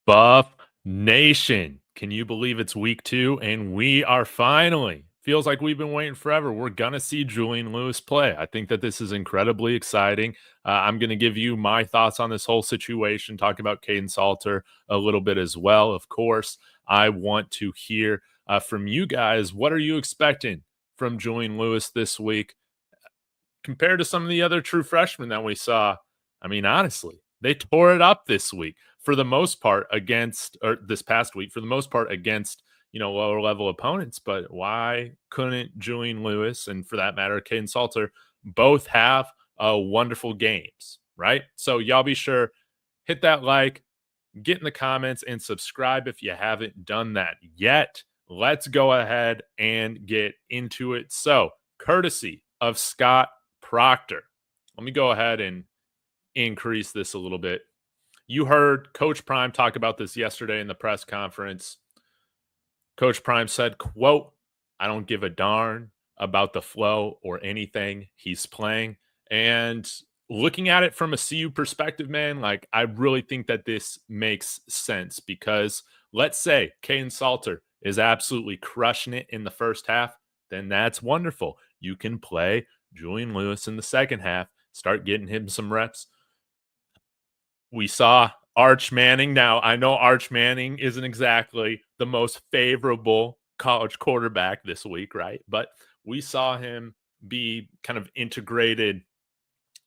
Buff Nation. Can you believe it's week 2 and we are finally, feels like we've been waiting forever. We're going to see Julian Lewis play. I think that this is incredibly exciting. I'm going to give you my thoughts on this whole situation, talk about Kaidon Salter a little bit as well. Of course, I want to hear from you guys. What are you expecting from Julian Lewis this week compared to some of the other true freshmen that we saw? I mean, honestly, they tore it up this week for the most part against, or this past week for the most part against, lower level opponents. But why couldn't Julian Lewis and for that matter, Kaidon Salter both have wonderful games, right? So y'all be sure, hit that like, get in the comments and subscribe if you haven't done that yet. Let's go ahead and get into it. So, courtesy of Scott Proctor, let me go ahead and increase this a little bit. You heard Coach Prime talk about this yesterday in the press conference. Coach Prime said, quote, "I don't give a darn about the flow or anything he's playing." And looking at it from a CU perspective, man, like I really think that this makes sense because let's say Kaidon Salter is absolutely crushing it in the first half, then that's wonderful. You can play Julian Lewis in the second half, start getting him some reps. We saw Arch Manning. Now, I know Arch Manning isn't exactly the most favorable college quarterback this week, right? But we saw him be kind of integrated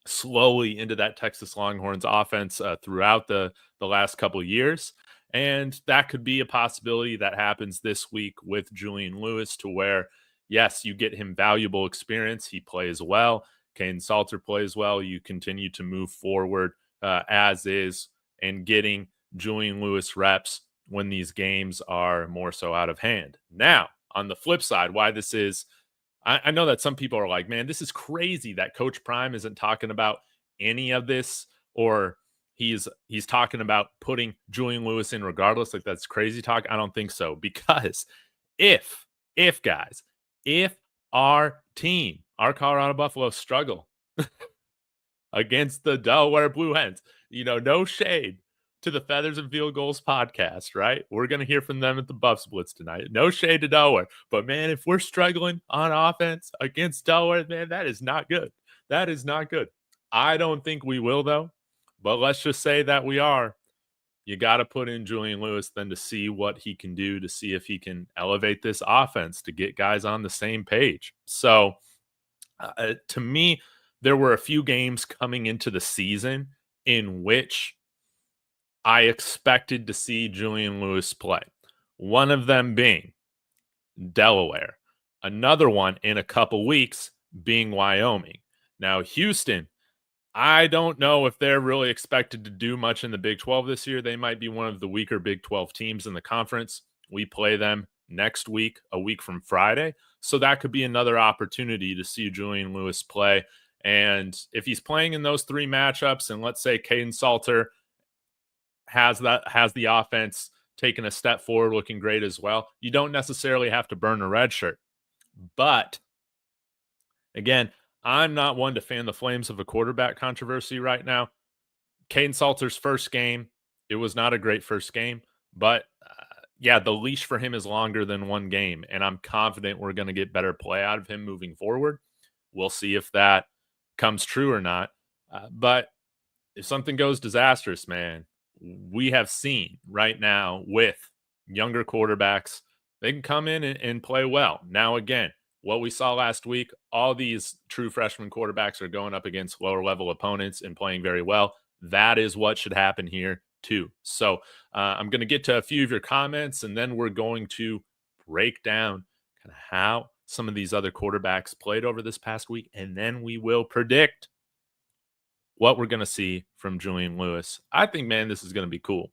slowly into that Texas Longhorns offense throughout the last couple of years. And that could be a possibility that happens this week with Julian Lewis to where, yes, you get him valuable experience. He plays well. Kaidon Salter plays well. You continue to move forward as is and getting Julian Lewis reps when these games are more so out of hand. Now, on the flip side, why this is, I know that some people are like, man, this is crazy that Coach Prime isn't talking about any of this, or he's talking about putting Julian Lewis in regardless. Like that's crazy talk. I don't think so, because if guys, if our team, our Colorado Buffaloes struggle against the Delaware Blue Hens, no shade to the Feathers and Field Goals podcast, right? We're going to hear from them at the Buffs Blitz tonight. No shade to Delaware. But, man, if we're struggling on offense against Delaware, man, that is not good. That is not good. I don't think we will, though. But let's just say that we are. You got to put in Julian Lewis then to see what he can do, to see if he can elevate this offense, to get guys on the same page. So, to me, there were a few games coming into the season in which I expected to see Julian Lewis play. One of them being Delaware. Another one in a couple weeks being Wyoming. Now, Houston, I don't know if they're really expected to do much in the Big 12 this year. They might be one of the weaker Big 12 teams in the conference. We play them next week, a week from Friday. So that could be another opportunity to see Julian Lewis play. And if he's playing in those three matchups, and let's say Kaidon Salter has the offense taking a step forward, looking great as well, you don't necessarily have to burn a red shirt. But again, I'm not one to fan the flames of a quarterback controversy right now. Kaidon Salter's first game, it was not a great first game, but yeah, the leash for him is longer than one game, and I'm confident we're going to get better play out of him moving forward. We'll see if that comes true or not. But if something goes disastrous, man, we have seen right now with younger quarterbacks, they can come in and play well. Now, again, what we saw last week, all these true freshman quarterbacks are going up against lower level opponents and playing very well. That is what should happen here too. So I'm going to get to a few of your comments, and then we're going to break down kind of how some of these other quarterbacks played over this past week, and then we will predict what we're going to see from Julian Lewis. I think, man, this is going to be cool.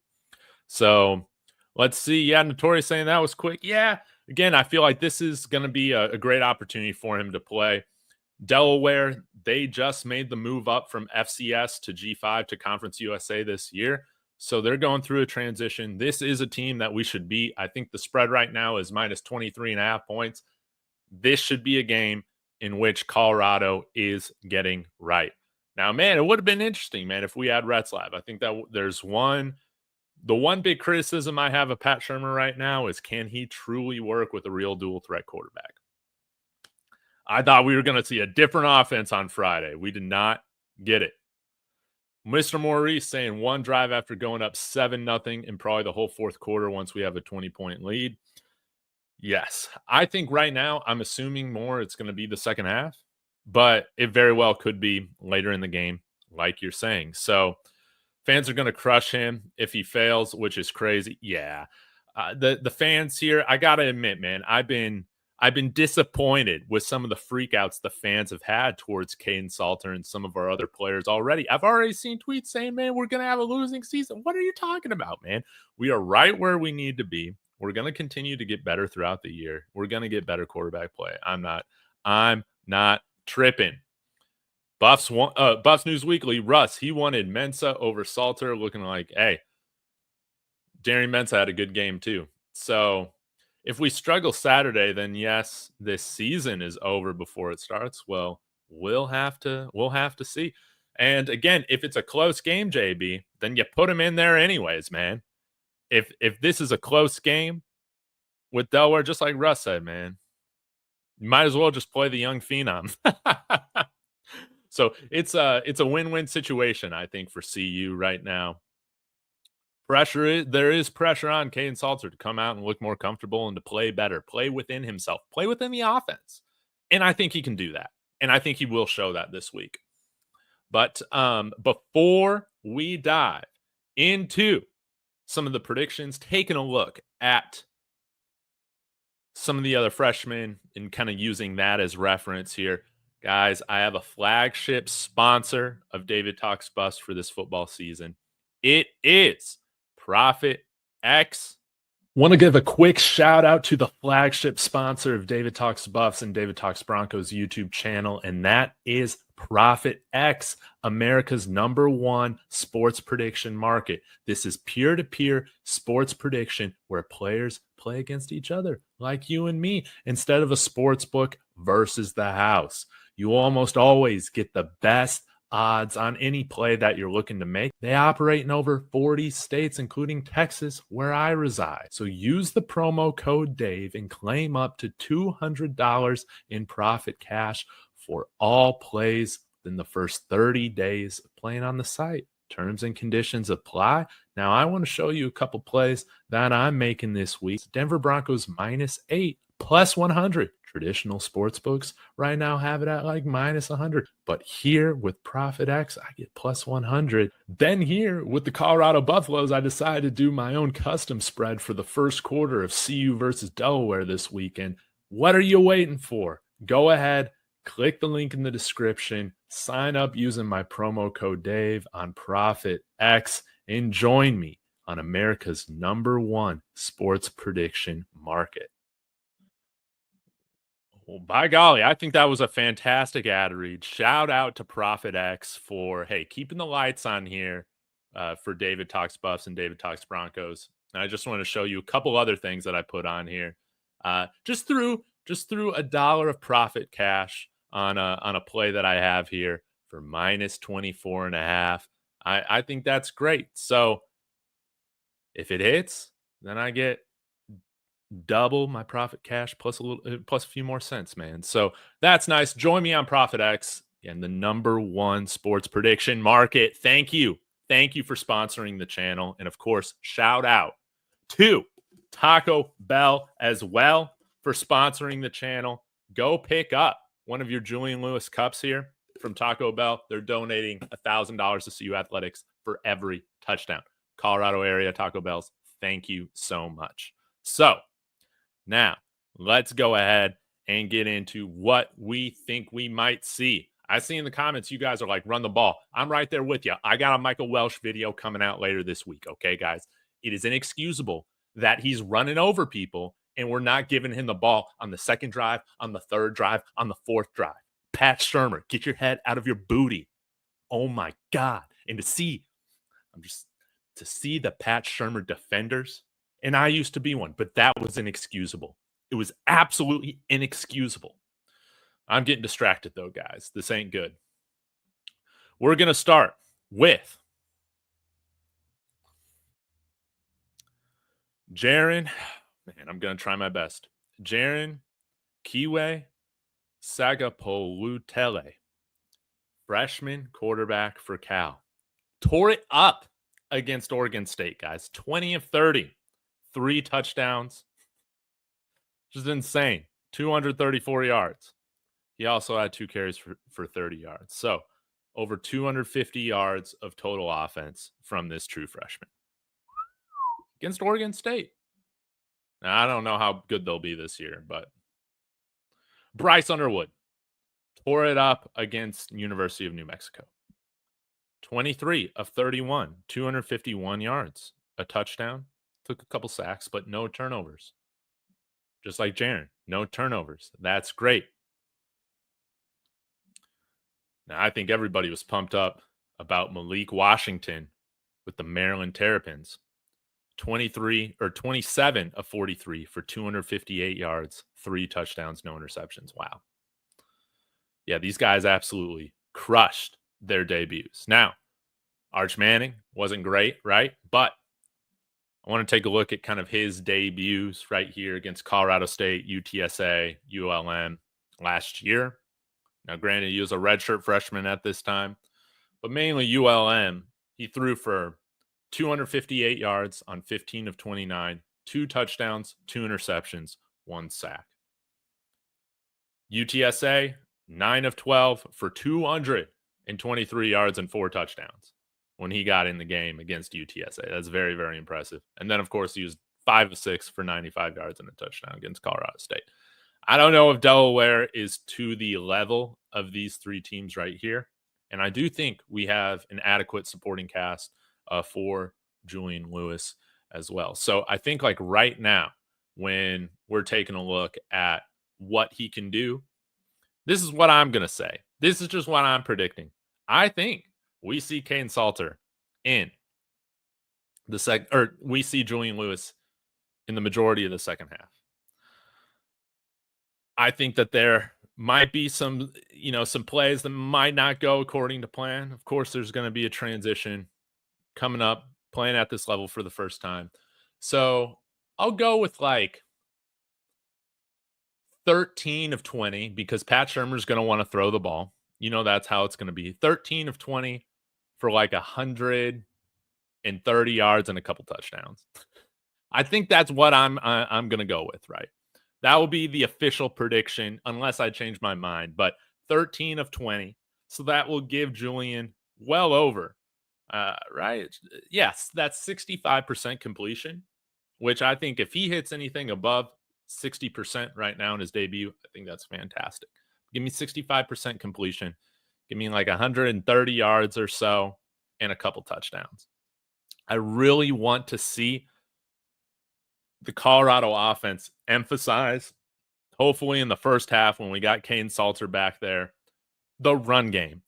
So let's see. Yeah, Notorious saying that was quick. Yeah, again, I feel like this is going to be a great opportunity for him to play. Delaware, they just made the move up from FCS to G5 to Conference USA this year. So they're going through a transition. This is a team that we should beat. I think the spread right now is minus 23.5 points. This should be a game in which Colorado is getting right. Now, man, it would have been interesting, man, if we had Retzlaff. I think that there's one The one big criticism I have of Pat Shurmur right now is, can he truly work with a real dual threat quarterback? I thought we were going to see a different offense on Friday. We did not get it. Mr. Maurice saying one drive after going up 7-0 in probably the whole fourth quarter once we have a 20-point lead. Yes. I think right now I'm assuming more it's going to be the second half, but it very well could be later in the game, like you're saying. So fans are going to crush him if he fails, which is crazy. Yeah. The fans here, I got to admit, man, I've been disappointed with some of the freakouts the fans have had towards Kaidon Salter and some of our other players already. I've already seen tweets saying, man, we're going to have a losing season. What are you talking about, man? We are right where we need to be. We're going to continue to get better throughout the year. We're going to get better quarterback play. I'm not tripping. Buffs News Weekly, Russ, he wanted Mensah over Salter, looking like, hey, Jerry Mensah had a good game too. So if we struggle Saturday, then yes, this season is over before it starts. Well, we'll have to see. And again, if it's a close game, JB, then you put him in there anyways, man. If this is a close game with Delaware, just like Russ said, man, you might as well just play the young phenom. So it's a win-win situation, I think, for CU right now. There is pressure on Kaidon Salter to come out and look more comfortable and to play better, play within himself, play within the offense. And I think he can do that. And I think he will show that this week. But before we dive into some of the predictions, taking a look at some of the other freshmen and kind of using that as reference here, guys, I have a flagship sponsor of David Talks Bust for this football season. It is Profit X. Want to give a quick shout out to the flagship sponsor of David Talks Buffs and David Talks Broncos YouTube channel, and that is Profit X, America's #1 sports prediction market. This is peer-to-peer sports prediction where players play against each other, like you and me, instead of a sports book versus the house. You almost always get the best odds on any play that you're looking to make. They operate in over 40 states, including Texas, where I reside. So use the promo code Dave and claim up to $200 in profit cash for all plays in the first 30 days of playing on the site. Terms and conditions apply. Now, I want to show you a couple plays that I'm making this week. Denver Broncos -8, +100. Traditional sports books right now have it at like -100. But here with Profit X, I get +100. Then here with the Colorado Buffaloes, I decided to do my own custom spread for the first quarter of CU versus Delaware this weekend. What are you waiting for? Go ahead, click the link in the description, sign up using my promo code Dave on Profit X, and join me on America's #1 sports prediction market. Well, by golly, I think that was a fantastic ad read. Shout out to Profit X for, hey, keeping the lights on here for David Talks Buffs and David Talks Broncos. And I just want to show you a couple other things that I put on here. Just threw $1 of profit cash on a play that I have here for -24.5. I think that's great. So if it hits, then I get double my profit cash plus a few more cents, man. So that's nice. Join me on Profit X and the #1 sports prediction market. Thank you for sponsoring the channel, and of course, shout out to Taco Bell as well for sponsoring the channel. Go pick up one of your Julian Lewis cups here from Taco Bell. They're donating $1,000 to CU Athletics for every touchdown. Colorado area Taco Bells, thank you so much. So now, let's go ahead and get into what we think we might see. I see in the comments you guys are like, run the ball. I'm right there with you. I got a Michael Welsh video coming out later this week, okay, guys? It is inexcusable that he's running over people and we're not giving him the ball on the second drive, on the third drive, on the fourth drive. Pat Shurmur, get your head out of your booty. Oh, my God. And to see the Pat Shurmur defenders, and I used to be one, but that was inexcusable. It was absolutely inexcusable. I'm getting distracted, though, guys. This ain't good. We're going to start with Jaron, man, I'm going to try my best. Jaron-Keawe Sagapolutele, freshman quarterback for Cal. Tore it up against Oregon State, guys. 20 of 30, 3 touchdowns. Just insane. 234 yards. He also had 2 carries for 30 yards. So over 250 yards of total offense from this true freshman against Oregon State. Now, I don't know how good they'll be this year, but Bryce Underwood tore it up against University of New Mexico. 23 of 31, 251 yards, a touchdown, took a couple sacks, but no turnovers. Just like Jaron, no turnovers. That's great. Now, I think everybody was pumped up about Malik Washington with the Maryland Terrapins. 27 of 43 for 258 yards, 3 touchdowns, no interceptions. Wow. Yeah, these guys absolutely crushed their debuts. Now, Arch Manning wasn't great, right? But I want to take a look at kind of his debuts right here against Colorado State, UTSA, ULM last year. Now, granted, he was a redshirt freshman at this time, but mainly ULM. He threw for 258 yards on 15 of 29, 2 touchdowns, 2 interceptions, 1 sack. UTSA, 9 of 12 for 223 yards and 4 touchdowns when he got in the game against UTSA. That's very, very impressive. And then, of course, he was 5 of 6 for 95 yards and a touchdown against Colorado State. I don't know if Delaware is to the level of these 3 teams right here. And I do think we have an adequate supporting cast for Julian Lewis as well. So I think like right now, when we're taking a look at what he can do, this is what I'm going to say. This is just what I'm predicting. I think we see Kaidon Salter in the we see Julian Lewis in the majority of the second half. I think that there might be some plays that might not go according to plan. Of course, there's going to be a transition coming up, playing at this level for the first time. So I'll go with like 13 of 20 because Pat Shurmur's going to want to throw the ball. That's how it's going to be. 13 of 20 for like 130 yards and a couple touchdowns. I think that's what I'm going to go with, right? That will be the official prediction unless I change my mind. But 13 of 20. So that will give Julian well over, right? Yes, that's 65% completion, which I think if he hits anything above 60% right now in his debut, I think that's fantastic. Give me 65% completion. Give me like 130 yards or so and a couple touchdowns. I really want to see the Colorado offense emphasize, hopefully in the first half when we got Kaidon Salter back there, the run game.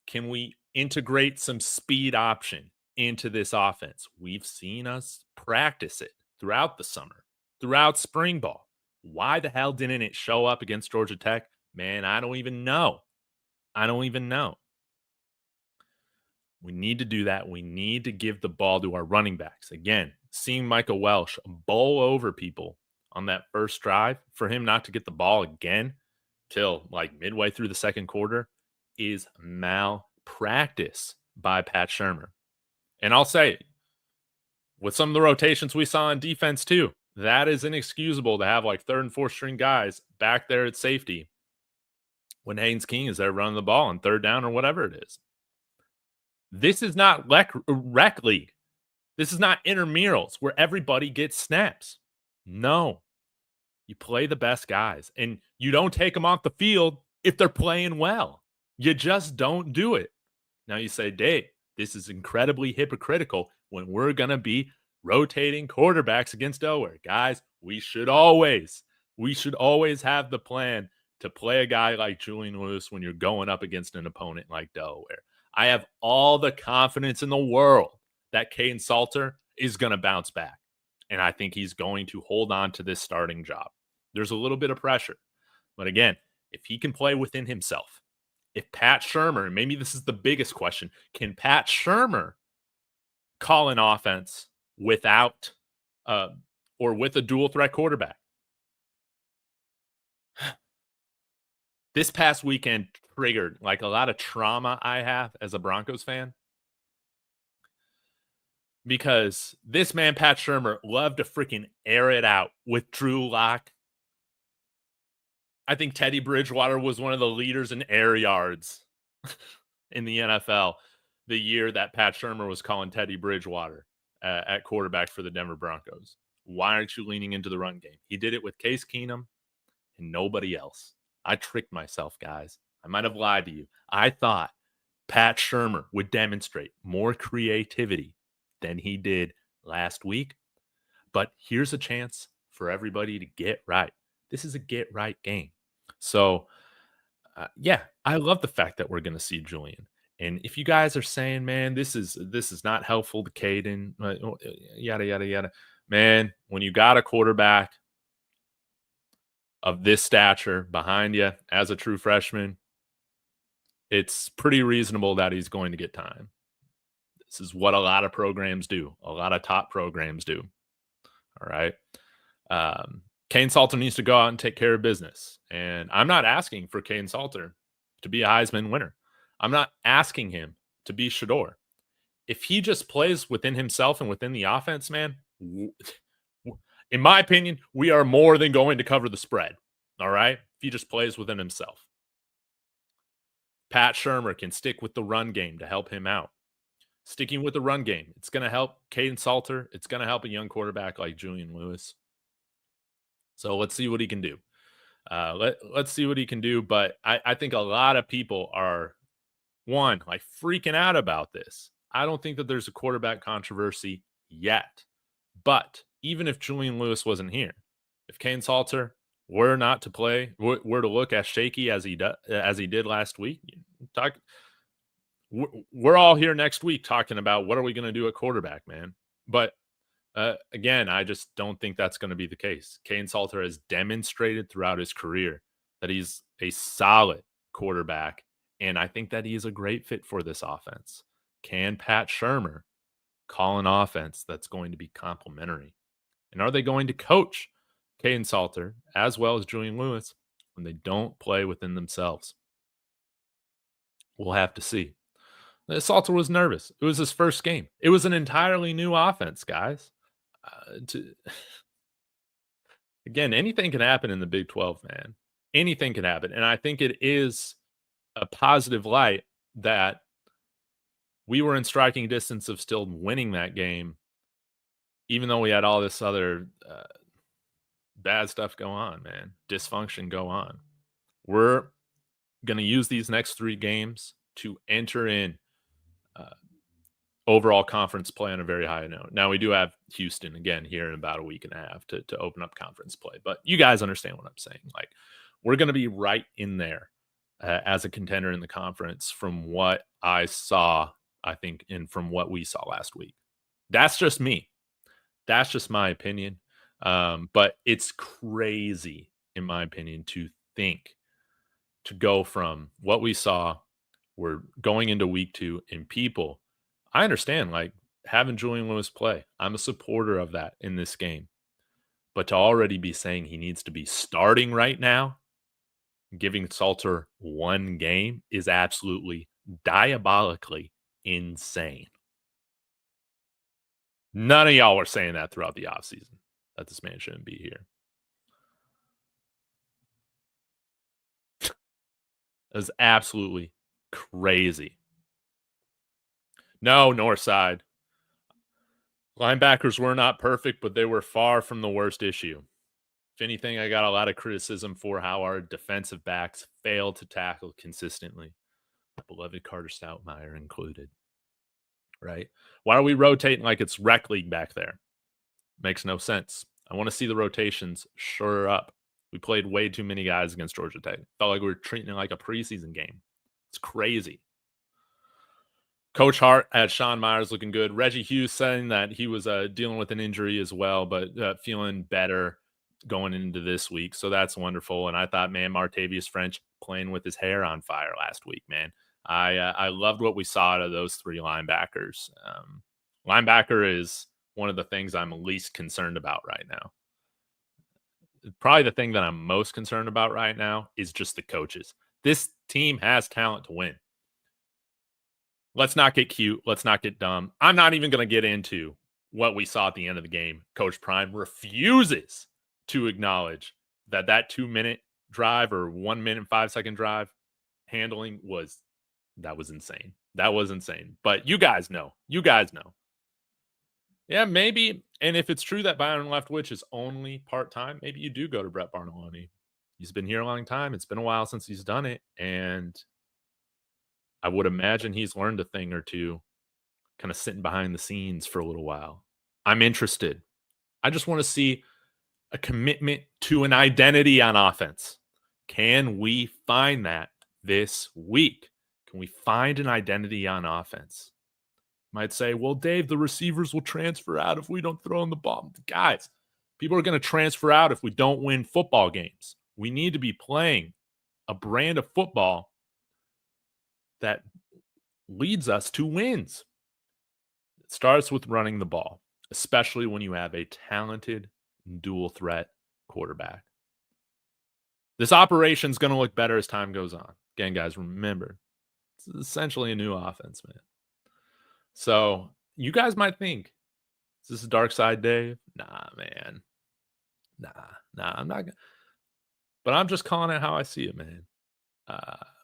Can we integrate some speed option into this offense? We've seen us practice it throughout the summer, throughout spring ball. Why the hell didn't it show up against Georgia Tech? Man, I don't even know. We need to do that. We need to give the ball to our running backs. Again, seeing Michael Welsh bowl over people on that first drive, for him not to get the ball again till like midway through the second quarter is malpractice by Pat Shurmur. And I'll say, with some of the rotations we saw on defense too, that is inexcusable to have like 3rd and 4th string guys back there at safety when Haynes King is there running the ball on 3rd down or whatever it is. This is not rec league. This is not intramurals where everybody gets snaps. No. You play the best guys, and you don't take them off the field if they're playing well. You just don't do it. Now you say, Dave, this is incredibly hypocritical when we're going to be rotating quarterbacks against Delaware. Guys, we should always have the plan to play a guy like Julian Lewis when you're going up against an opponent like Delaware. I have all the confidence in the world that Kaidon Salter is going to bounce back. And I think he's going to hold on to this starting job. There's a little bit of pressure. But again, if he can play within himself, if Pat Shurmur, and maybe this is the biggest question, can Pat Shurmur call an offense without or with a dual threat quarterback. This past weekend triggered like a lot of trauma I have as a Broncos fan because this man, Pat Shurmur, loved to freaking air it out with Drew Lock. I think Teddy Bridgewater was one of the leaders in air yards in the NFL the year that Pat Shurmur was calling Teddy Bridgewater at quarterback for the Denver Broncos. Why aren't you leaning into the run game? He did it with Case Keenum and nobody else. I tricked myself, guys. I might have lied to you. I thought Pat Shurmur would demonstrate more creativity than he did last week. But here's a chance for everybody to get right. This is a get right game. So, yeah, I love the fact that we're going to see Julian. And if you guys are saying, man, this is not helpful to Kaidon, yada, yada, yada. Man, when you got a quarterback of this stature behind you as a true freshman, it's pretty reasonable that he's going to get time. This is what a lot of programs do. A lot of top programs do. All right. Kane Salter needs to go out and take care of business. And I'm not asking for Kane Salter to be a Heisman winner. I'm not asking him to be Shador. If he just plays within himself and within the offense, man, in my opinion, we are more than going to cover the spread. All right. If he just plays within himself. Pat Shurmur can stick with the run game to help him out. Sticking with the run game, it's going to help Kaidon Salter. It's going to help a young quarterback like Julian Lewis. So let's see what he can do. Let's see what he can do. But I think a lot of people are, one, like freaking out about this. I don't think that there's a quarterback controversy yet. But even if Julian Lewis wasn't here, if Kane Salter were not to play, were to look as shaky as he did last week, we're all here next week talking about what are we going to do at quarterback, man. But again, I just don't think that's going to be the case. Kane Salter has demonstrated throughout his career that he's a solid quarterback, and I think that he's a great fit for this offense. Can Pat Shurmur call an offense that's going to be complementary? And are they going to coach Kane Salter as well as Julian Lewis when they don't play within themselves? We'll have to see. Salter was nervous. It was his first game. It was an entirely new offense, guys. Again, anything can happen in the Big 12, man. Anything can happen. And I think it is a positive light that we were in striking distance of still winning that game, even though we had all this other bad stuff go on, man. Dysfunction go on. We're going to use these next 3 games to enter in overall conference play on a very high note. Now, we do have Houston again here in about a week and a half to open up conference play, but you guys understand what I'm saying. Like, we're going to be right in there as a contender in the conference from what I saw, I think, and from what we saw last week. That's just me. That's just my opinion. But it's crazy, in my opinion, to go from what we saw, we're going into week 2, and people, I understand, like, having Julian Lewis play. I'm a supporter of that in this game. But to already be saying he needs to be starting right now, giving Salter 1 game is absolutely diabolically insane. None of y'all were saying that throughout the offseason, that this man shouldn't be here. It was absolutely crazy. No, Northside. Linebackers were not perfect, but they were far from the worst issue. If anything, I got a lot of criticism for how our defensive backs failed to tackle consistently. Beloved Carter Stoutmeyer included. Right? Why are we rotating like it's rec league back there? Makes no sense. I want to see the rotations sure up. We played way too many guys against Georgia Tech. Felt like we were treating it like a preseason game. It's crazy. Coach Hart had Sean Myers looking good. Reggie Hughes saying that he was dealing with an injury as well, but feeling better going into this week. So that's wonderful. And I thought, man, Martavius French playing with his hair on fire last week, man. I loved what we saw out of those 3 linebackers. Linebacker is one of the things I'm least concerned about right now. Probably the thing that I'm most concerned about right now is just the coaches. This team has talent to win. Let's not get cute. Let's not get dumb. I'm not even going to get into what we saw at the end of the game. Coach Prime refuses to acknowledge that 2-minute drive or 1 minute, 5-second drive handling was insane. That was insane. But you guys know. You guys know. Yeah, maybe. And if it's true that Byron Leftwich is only part-time, maybe you do go to Brett Barnoloni. He's been here a long time. It's been a while since he's done it. And I would imagine he's learned a thing or two, kind of sitting behind the scenes for a little while. I'm interested. I just want to see a commitment to an identity on offense. Can we find that this week? Can we find an identity on offense? Might say, well, Dave, the receivers will transfer out if we don't throw in the ball. Guys, people are going to transfer out if we don't win football games. We need to be playing a brand of football that leads us to wins. It starts with running the ball, especially when you have a talented dual threat quarterback. This operation is going to look better as time goes on. Again, guys, remember, it's essentially a new offense, man. So you guys might think, is this a dark side, Dave? Nah, man. Nah, I'm not gonna. But I'm just calling it how I see it, man.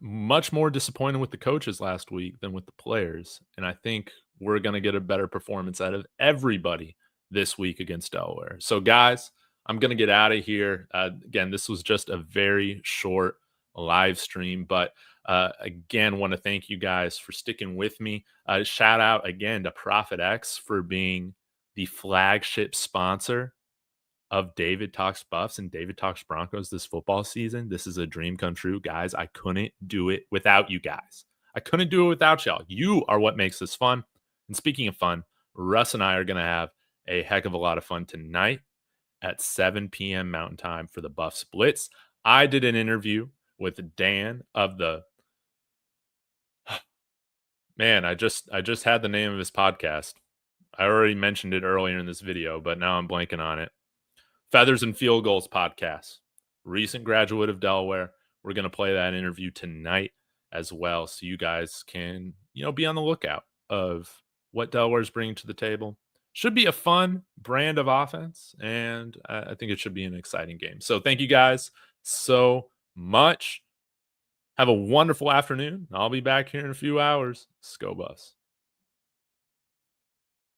Much more disappointed with the coaches last week than with the players. And I think we're going to get a better performance out of everybody this week against Delaware. So, guys, I'm going to get out of here. Again, this was just a very short live stream. But, again, want to thank you guys for sticking with me. Shout out, again, to Prophet X for being the flagship sponsor of David Talks Buffs and David Talks Broncos this football season. This is a dream come true, guys. I couldn't do it without you guys. I couldn't do it without y'all. You are what makes this fun. And speaking of fun, Russ and I are going to have a heck of a lot of fun tonight at 7 p.m. Mountain Time for the Buffs Blitz. I did an interview with Dan of the man. I just had the name of his podcast. I already mentioned it earlier in this video, but now I'm blanking on it. Feathers and Field Goals podcast. Recent graduate of Delaware. We're going to play that interview tonight as well, so you guys can, be on the lookout of what Delaware's bringing to the table. Should be a fun brand of offense, and I think it should be an exciting game. So thank you guys so much. Have a wonderful afternoon. I'll be back here in a few hours. Let's go, Buffs.